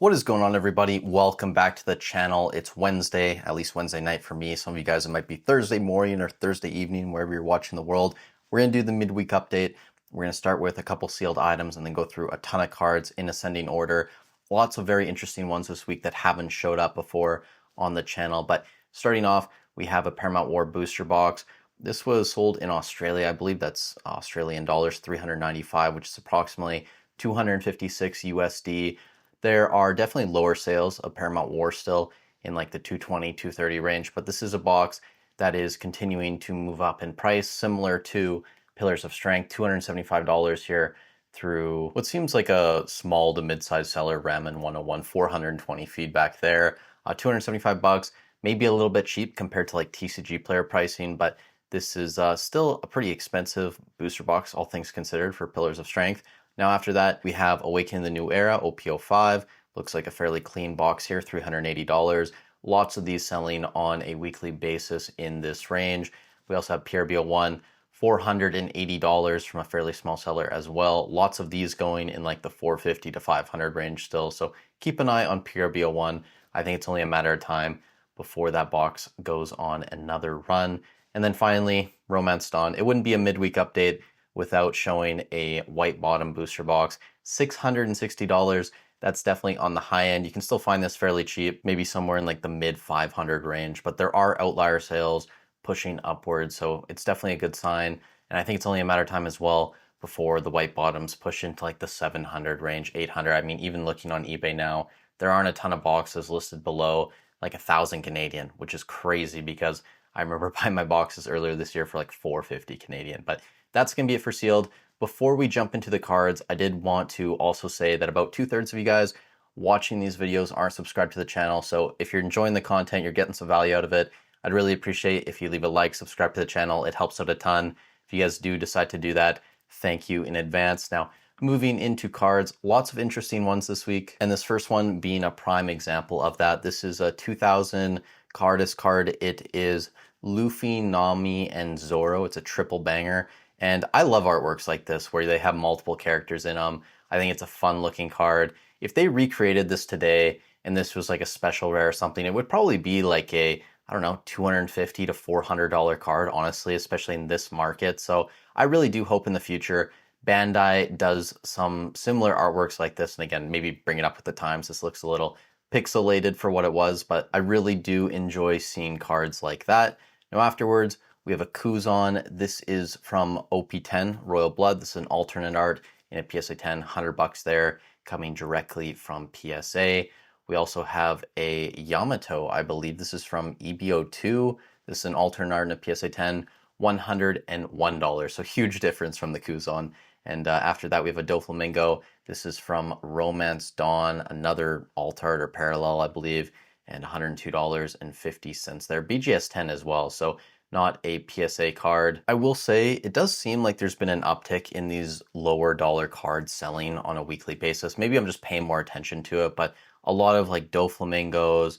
What is going on, everybody? Welcome back to the channel. It's Wednesday, at least Wednesday night for me. Some of you guys, it might be Thursday morning or Thursday evening, wherever you're watching the world. We're going to do the midweek update. We're going to start with a couple sealed items and then go through a ton of cards in ascending order. Lots of very interesting ones this week that haven't showed up before on the channel. But starting off, we have a Paramount War booster box. This was sold in Australia. I believe that's Australian dollars, 395, which is approximately 256 USD. There are definitely lower sales of Paramount War still in like the 220, 230 range, but this is a box that is continuing to move up in price, similar to Pillars of Strength, $275 here through what seems like a small to mid-sized seller, Ramen 101, 420 feedback there. 275 bucks, maybe a little bit cheap compared to like TCG player pricing, but this is still a pretty expensive booster box, all things considered, for Pillars of Strength. Now after that, we have Awakening the New Era, OP05. Looks like a fairly clean box here, $380. Lots of these selling on a weekly basis in this range. We also have PRB01, $480 from a fairly small seller as well. Lots of these going in like the 450 to 500 range still. So keep an eye on PRB01. I think it's only a matter of time before that box goes on another run. And then finally, Romance Dawn. It wouldn't be a midweek update without showing a white bottom booster box. $660. That's definitely on the high end. You can still find this fairly cheap, maybe somewhere in like the mid 500 range, but there are outlier sales pushing upwards, so it's definitely a good sign. And I think it's only a matter of time as well before the white bottoms push into like the 700 range, 800. I mean, even looking on eBay now, there aren't a ton of boxes listed below like 1,000 Canadian, which is crazy because I remember buying my boxes earlier this year for like 450 Canadian. But that's going to be it for sealed. Before we jump into the cards, I did want to also say that about 2/3 of you guys watching these videos aren't subscribed to the channel. So if you're enjoying the content, you're getting some value out of it, I'd really appreciate if you leave a like, subscribe to the channel. It helps out a ton. If you guys do decide to do that, thank you in advance. Now, moving into cards, lots of interesting ones this week. And this first one being a prime example of that. This is a 2000 Cardist card. It is Luffy, Nami, and Zoro. It's a triple banger. And I love artworks like this where they have multiple characters in them. I think it's a fun looking card. If they recreated this today and this was like a special rare or something, it would probably be like a, I don't know, $250 to $400 card, honestly, especially in this market. So I really do hope in the future Bandai does some similar artworks like this. And again, maybe bring it up with the times. This looks a little pixelated for what it was, but I really do enjoy seeing cards like that. Now afterwards, we have a Kuzan. This is from OP10, Royal Blood. This is an alternate art in a PSA 10, 100 bucks there, coming directly from PSA. We also have a Yamato, I believe this is from EBO2. This is an alternate art in a PSA 10, $101. So huge difference from the Kuzan. And after that, we have a Doflamingo. This is from Romance Dawn, another alt art or parallel, I believe, and $102.50 there. BGS 10 as well. So not a PSA card. I will say it does seem like there's been an uptick in these lower dollar cards selling on a weekly basis. Maybe I'm just paying more attention to it, but a lot of like Doflamingos,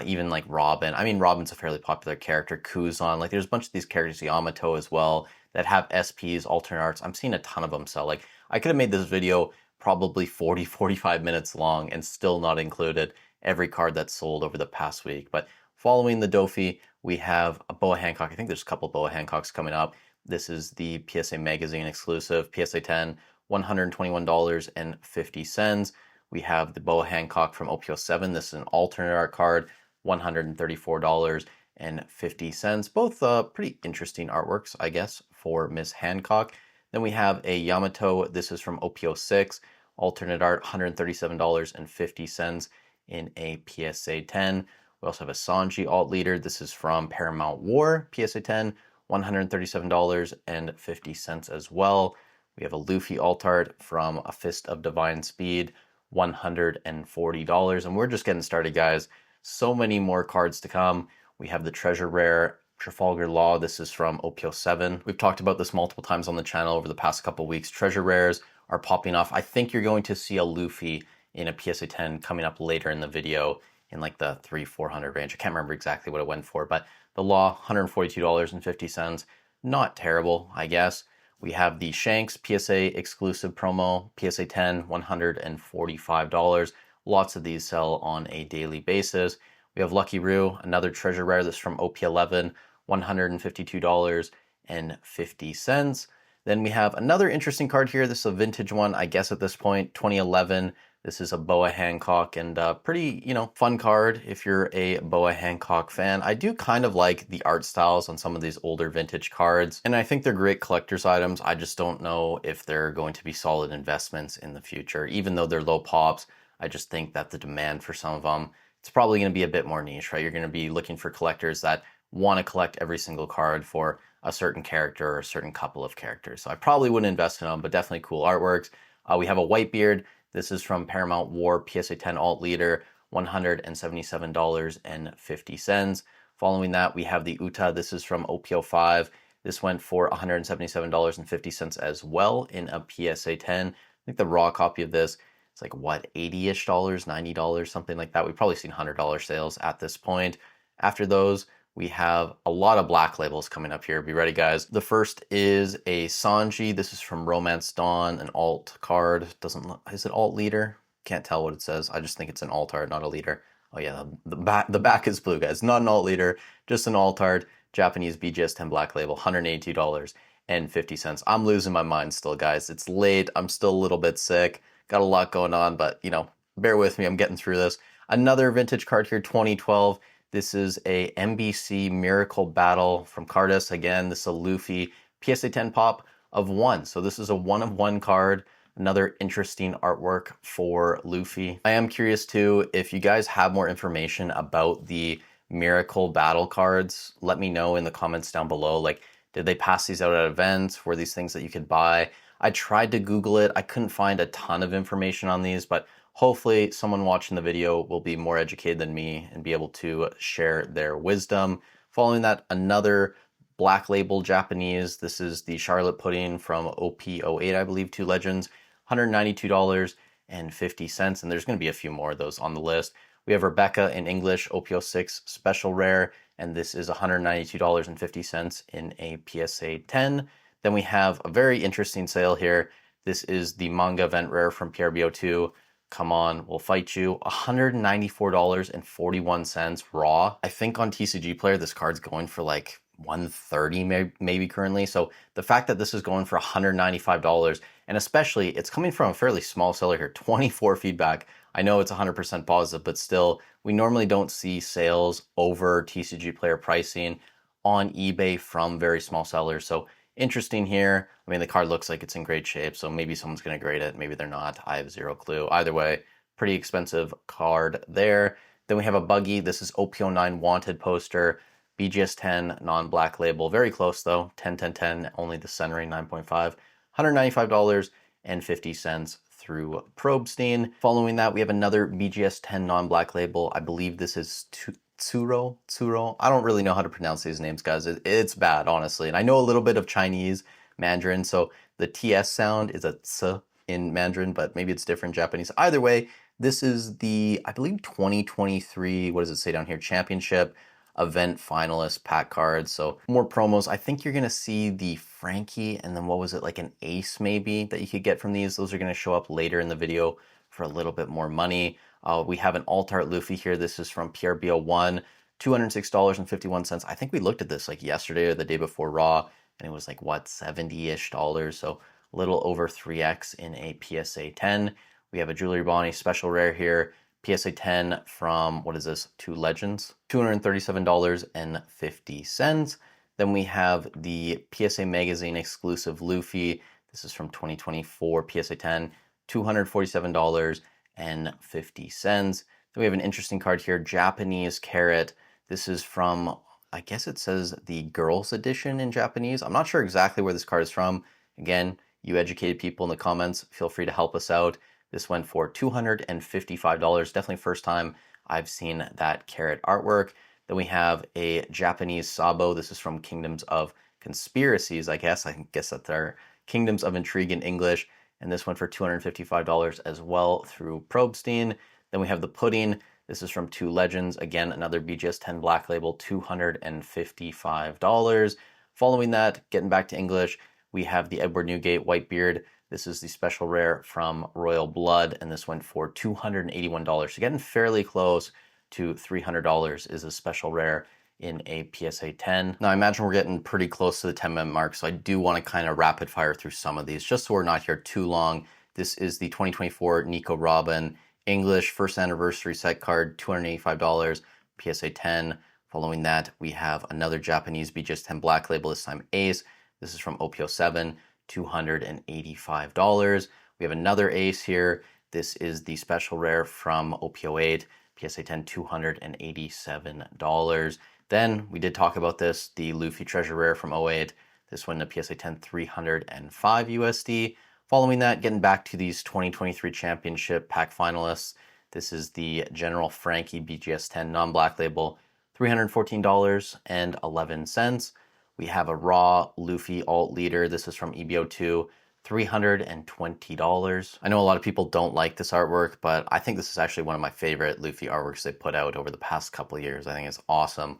even like Robin. I mean, Robin's a fairly popular character. Kuzan, like there's a bunch of these characters, Yamato as well, that have SPs, alternate arts. I'm seeing a ton of them sell. Like I could have made this video probably 40, 45 minutes long and still not included every card that's sold over the past week. But following the Dofi, we have a Boa Hancock. I think there's a couple Boa Hancocks coming up. This is the PSA Magazine exclusive, PSA 10, $121.50. We have the Boa Hancock from OPO7. This is an alternate art card, $134.50. Both pretty interesting artworks, I guess, for Miss Hancock. Then we have a Yamato. This is from OPO6, alternate art, $137.50 in a PSA 10. We also have a Sanji alt leader. This is from Paramount War, PSA 10, $137.50 as well. We have a Luffy alt art from A Fist of Divine Speed, $140. And we're just getting started, guys. So many more cards to come. We have the Treasure Rare Trafalgar Law. This is from OPO7. We've talked about this multiple times on the channel over the past couple weeks. Treasure Rares are popping off. I think you're going to see a Luffy in a PSA 10 coming up later in the video in like the 300-400 range. I can't remember exactly what it went for, but the Law, $142.50. Not terrible, I guess. We have the Shanks PSA exclusive promo, PSA 10, $145. Lots of these sell on a daily basis. We have Lucky Roo, another treasure rare. This is from OP11, $152.50. Then we have another interesting card here. This is a vintage one, I guess at this point, 2011. This is a Boa Hancock, and pretty, fun card if you're a Boa Hancock fan. I do kind of like the art styles on some of these older vintage cards, and I think they're great collector's items. I just don't know if they're going to be solid investments in the future. Even though they're low pops, I just think that the demand for some of them, it's probably going to be a bit more niche, right? You're going to be looking for collectors that want to collect every single card for a certain character or a certain couple of characters. So I probably wouldn't invest in them, but definitely cool artworks. We have a Whitebeard. This is from Paramount War PSA 10 Alt Leader, $177.50. Following that, we have the Uta. This is from OPO5. This went for $177.50 as well in a PSA 10. I think the raw copy of this, it's like what, 80-ish dollars, $90, something like that. We've probably seen $100 sales at this point. After those, we have a lot of black labels coming up here. Be ready, guys. The first is a Sanji. This is from Romance Dawn, an alt card. Doesn't look, is it alt leader? Can't tell what it says. I just think it's an alt art, not a leader. Oh yeah, the back is blue, guys. Not an alt leader, just an alt art. Japanese BGS 10 black label, $182.50. I'm losing my mind still, guys. It's late. I'm still a little bit sick. Got a lot going on, but bear with me. I'm getting through this. Another vintage card here, 2012. This is a MBC Miracle Battle from Cardus. Again, this is a Luffy PSA 10 pop of 1. So this is a 1-of-1 card. Another interesting artwork for Luffy. I am curious too, if you guys have more information about the Miracle Battle cards, let me know in the comments down below. Like, did they pass these out at events? Were these things that you could buy? I tried to Google it. I couldn't find a ton of information on these, but hopefully someone watching the video will be more educated than me and be able to share their wisdom. Following that, another black label Japanese. This is the Charlotte Pudding from OP08, I believe, 2 Legends, $192.50. And there's going to be a few more of those on the list. We have Rebecca in English, OP06 Special Rare, and this is $192.50 in a PSA 10. Then we have a very interesting sale here. This is the manga event rare from PRBO2. Come on, we'll fight you. $194.41 raw. I think on TCG Player, this card's going for like $130 maybe currently. So the fact that this is going for $195, and especially it's coming from a fairly small seller here, 24 feedback. I know it's 100% positive, but still, we normally don't see sales over TCG Player pricing on eBay from very small sellers. So interesting here. I mean, the card looks like it's in great shape, so maybe someone's going to grade it. Maybe they're not. I have zero clue. Either way, pretty expensive card there. Then we have a Buggy. This is OP09 Wanted poster. BGS 10 non-black label. Very close though. 10, 10, 10. Only the centering 9.5. $195.50 through Probstein. Following that, we have another BGS 10 non-black label. I believe this is Tsuro. I don't really know how to pronounce these names, guys. It's bad, honestly. And I know a little bit of Chinese Mandarin, so the TS sound is a ts in Mandarin, but maybe it's different Japanese. Either way, this is the, I believe, 2023, what does it say down here? Championship event finalist pack cards. So more promos. I think you're going to see the Frankie, and then what was it, like an ace maybe that you could get from these. Those are going to show up later in the video for a little bit more money. We have an alt art Luffy here. This is from PRBO1, $206.51. I think we looked at this like yesterday or the day before Raw, and it was like, what, 70-ish dollars? So a little over 3x in a PSA 10. We have a Jewelry Bonnie special rare here. PSA 10 from, what is this, 2 Legends? $237.50. Then we have the PSA Magazine exclusive Luffy. This is from 2024, PSA 10, $247.50. Then we have an interesting card here, Japanese Carrot. This is from, I guess it says the Girls Edition in Japanese. I'm not sure exactly where this card is from. Again, you educated people in the comments, feel free to help us out. This went for $255. Definitely first time I've seen that Carrot artwork. Then we have a Japanese Sabo. This is from Kingdoms of Conspiracies, I guess. I guess that they're Kingdoms of Intrigue in English. And this went for $255 as well through Probstein. Then we have the Pudding. This is from 2 Legends. Again, another BGS 10 black label, $255. Following that, getting back to English, we have the Edward Newgate Whitebeard. This is the special rare from Royal Blood, and this went for $281. So getting fairly close to $300 is a special rare in a PSA 10. Now I imagine we're getting pretty close to the 10-minute mark, so I do want to kind of rapid fire through some of these just so we're not here too long. This is the 2024 Nico Robin English first anniversary set card, $285, PSA 10. Following that, we have another Japanese BGS 10 Black Label, this time Ace. This is from OPO7, $285. We have another Ace here. This is the special rare from OPO8, PSA 10, $287. Then we did talk about this, the Luffy Treasure Rare from '08. This one, the PSA 10, $305 USD. Following that, getting back to these 2023 Championship Pack finalists, this is the General Frankie BGS 10 non-black label, $314.11. We have a raw Luffy alt leader. This is from EBO2, $320. I know a lot of people don't like this artwork, but I think this is actually one of my favorite Luffy artworks they put out over the past couple of years. I think it's awesome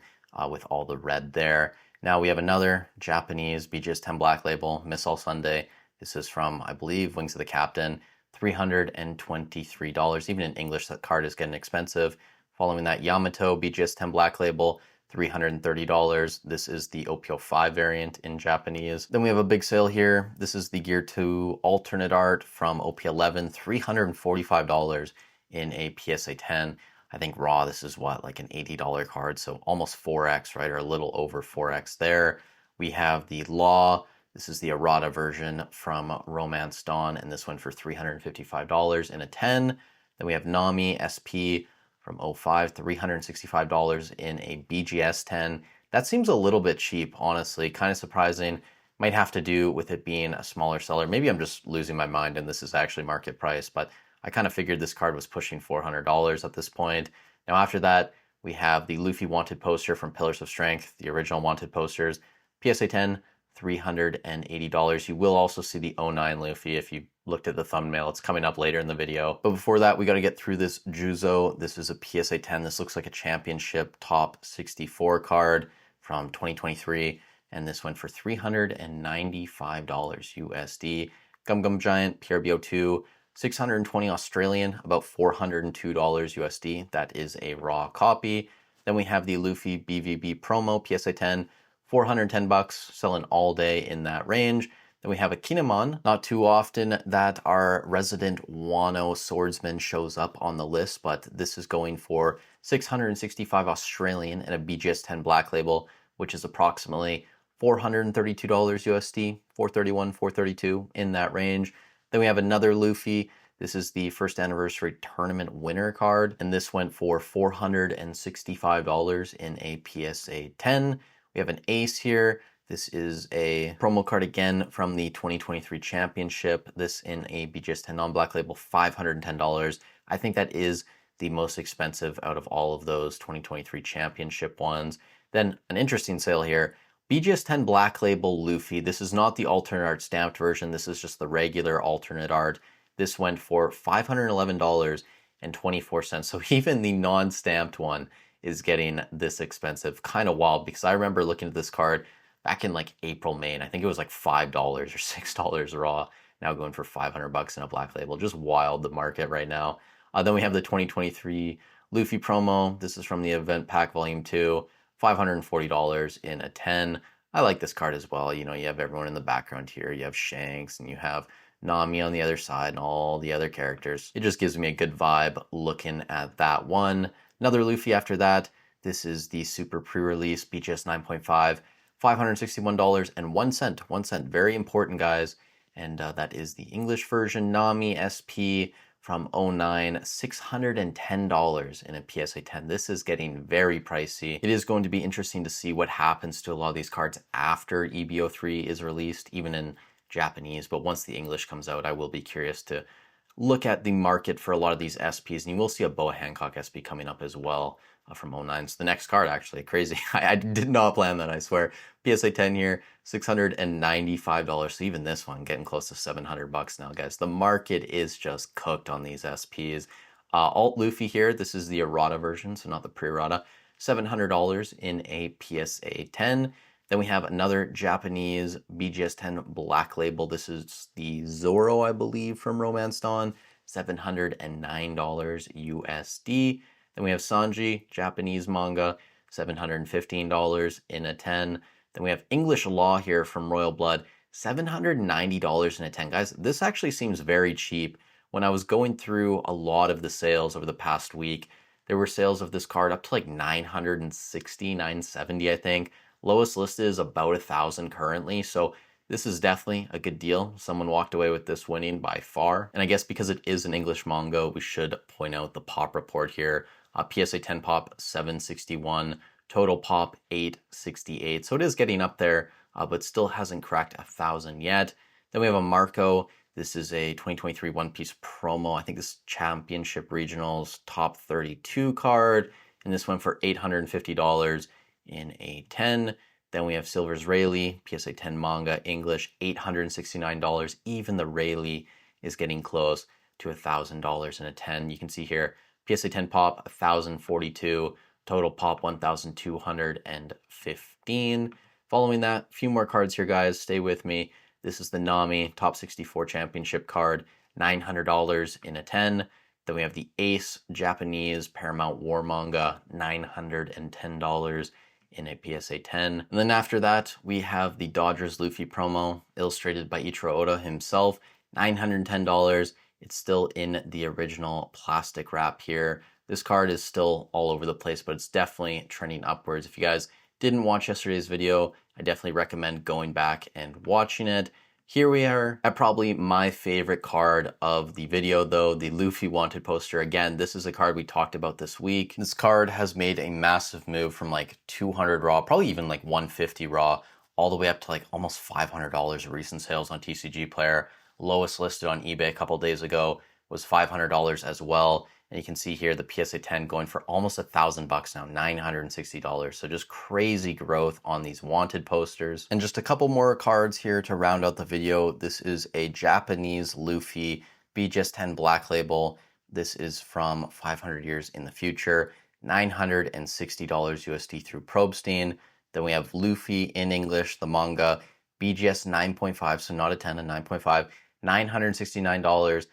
with all the red there. Now we have another Japanese BGS 10 Black Label, Miss All Sunday. This is from, I believe, Wings of the Captain, $323. Even in English, that card is getting expensive. Following that, Yamato BGS 10 Black Label, $330. This is the OPO5 variant in Japanese. Then we have a big sale here. This is the Gear 2 alternate art from OP11, $345 in a PSA 10. I think raw, this is what, like an $80 card, so almost 4x, right, or a little over 4x there. We have the Law. This is the errata version from Romance Dawn, and this one for $355 in a 10. Then we have Nami SP from '05, $365 in a BGS 10. That seems a little bit cheap, honestly, kind of surprising. Might have to do with it being a smaller seller. Maybe I'm just losing my mind and this is actually market price, but I kind of figured this card was pushing $400 at this point. Now after that, we have the Luffy Wanted poster from Pillars of Strength, the original Wanted posters, PSA 10, $380. You will also see the '09 Luffy if you looked at the thumbnail. It's coming up later in the video. But before that, we got to get through this Juzo. This is a PSA 10. This looks like a championship top 64 card from 2023. And this went for $395 USD. Gum Gum Giant PRBO2, 620 Australian, about $402 USD. That is a raw copy. Then we have the Luffy BVB promo PSA 10, $410, selling all day in that range. Then we have a Kinemon. Not too often that our resident Wano swordsman shows up on the list, but this is going for 665 Australian and a BGS 10 Black Label, which is approximately $432 USD, 431, 432 in that range. Then we have another Luffy. This is the first anniversary tournament winner card, and this went for $465 in a PSA 10. We have an Ace here. This is a promo card again from the 2023 Championship. This in a BGS 10 non-black label, $510. I think that is the most expensive out of all of those 2023 Championship ones. Then an interesting sale here. BGS 10 Black Label Luffy. This is not the alternate art stamped version. This is just the regular alternate art. This went for $511.24. So even the non-stamped one is getting this expensive. Kind of wild because I remember looking at this card back in like April, May, and I think it was like $5 or $6 raw. Now going for $500 in a black label. Just wild, the market right now. Then we have the 2023 Luffy promo. This is from the Event Pack Volume 2, $540 in a 10. I like this card as well. You know, you have everyone in the background here. You have Shanks and you have Nami on the other side and all the other characters. It just gives me a good vibe looking at that one. Another Luffy after that. This is the super pre-release BGS 9.5, $561.01. 1 cent, very important, guys. And that is the English version Nami SP from '09, $610 in a PSA 10. This is getting very pricey. It is going to be interesting to see what happens to a lot of these cards after EBO3 is released, even in Japanese. But once the English comes out, I will be curious to look at the market for a lot of these SPs. And you will see a Boa Hancock SP coming up as well from '09. So the next card, actually, crazy. I did not plan that, I swear. PSA 10 here, $695. So even this one getting close to $700 now, guys. The market is just cooked on these SPs. Alt Luffy here, this is the errata version, so not the pre-errata. $700 in a PSA 10. Then we have another Japanese BGS10 Black Label. This is the Zoro, I believe, from Romance Dawn, $709 USD. Then we have Sanji, Japanese manga, $715 in a 10. Then we have English Law here from Royal Blood, $790 in a 10. Guys, this actually seems very cheap. When I was going through a lot of the sales over the past week, there were sales of this card up to like 960, 970, I think. Lowest listed is about 1,000 currently, so this is definitely a good deal. Someone walked away with this winning by far. And I guess because it is an English manga, we should point out the pop report here. PSA 10 pop 761, total pop 868. So it is getting up there, but still hasn't cracked 1,000 yet. Then we have a Marco. This is a 2023 One Piece promo. I think this Championship Regionals top 32 card. And this went for $850 in a 10. Then we have Silver's Rayleigh, PSA 10 manga, English, $869. Even the Rayleigh is getting close to $1,000 in a 10. You can see here, PSA 10 pop, 1,042. Total pop, 1,215. Following that, a few more cards here, guys. Stay with me. This is the Nami Top 64 Championship card, $900 in a 10. Then we have the Ace Japanese Paramount War manga, $910 in a PSA 10. And then after that, we have the Dodgers Luffy promo, illustrated by Ichiro Oda himself, $910. It's still in the original plastic wrap here. This card is still all over the place, but it's definitely trending upwards. If you guys didn't watch yesterday's video, I definitely recommend going back and watching it. Here we are at probably my favorite card of the video though, the Luffy Wanted poster. Again, this is a card we talked about this week. This card has made a massive move from like 200 raw, probably even like 150 raw, all the way up to like almost $500 of recent sales on TCG Player. Lowest listed on eBay a couple days ago was $500 as well. And you can see here the PSA 10 going for almost $1,000 now, $960. So just crazy growth on these Wanted posters. And just a couple more cards here to round out the video. This is a Japanese Luffy BGS 10 Black Label. This is from 500 Years in the Future, $960 USD through Probstein. Then we have Luffy in English, the manga, BGS 9.5, so not a 10, a 9.5, $969.50.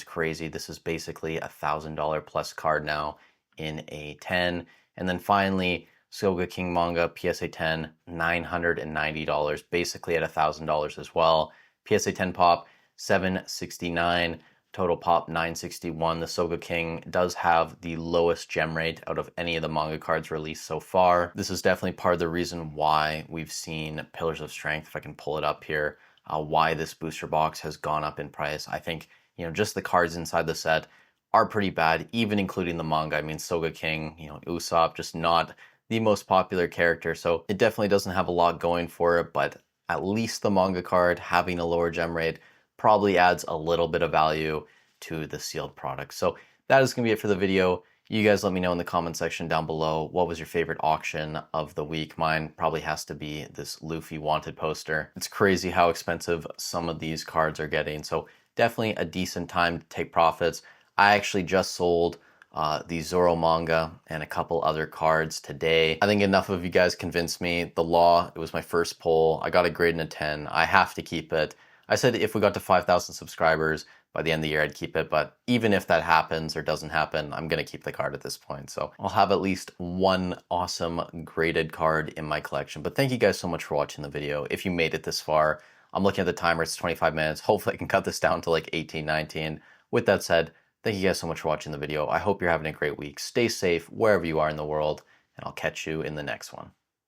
Crazy. This is basically $1,000 plus card now in a 10. And then finally, Soga King manga, PSA 10, $990, basically at $1,000 as well. PSA 10 pop, $769. Total pop, $961. The Soga King does have the lowest gem rate out of any of the manga cards released so far. This is definitely part of the reason why we've seen Pillars of Strength, if I can pull it up here, why this booster box has gone up in price. I think, just the cards inside the set are pretty bad, even including the manga. I mean, Soga King, Usopp, just not the most popular character. So it definitely doesn't have a lot going for it, but at least the manga card having a lower gem rate probably adds a little bit of value to the sealed product. So that is going to be it for the video. You guys let me know in the comment section down below what was your favorite auction of the week. Mine probably has to be this Luffy Wanted poster. It's crazy how expensive some of these cards are getting. So definitely a decent time to take profits. I actually just sold the Zoro manga and a couple other cards today. I think enough of you guys convinced me. The Law, it was my first poll. I got a grade in a 10. I have to keep it. I said if we got to 5,000 subscribers by the end of the year, I'd keep it. But even if that happens or doesn't happen, I'm going to keep the card at this point. So I'll have at least one awesome graded card in my collection. But thank you guys so much for watching the video. If you made it this far, I'm looking at the timer. It's 25 minutes. Hopefully I can cut this down to like 18, 19. With that said, thank you guys so much for watching the video. I hope you're having a great week. Stay safe wherever you are in the world, and I'll catch you in the next one.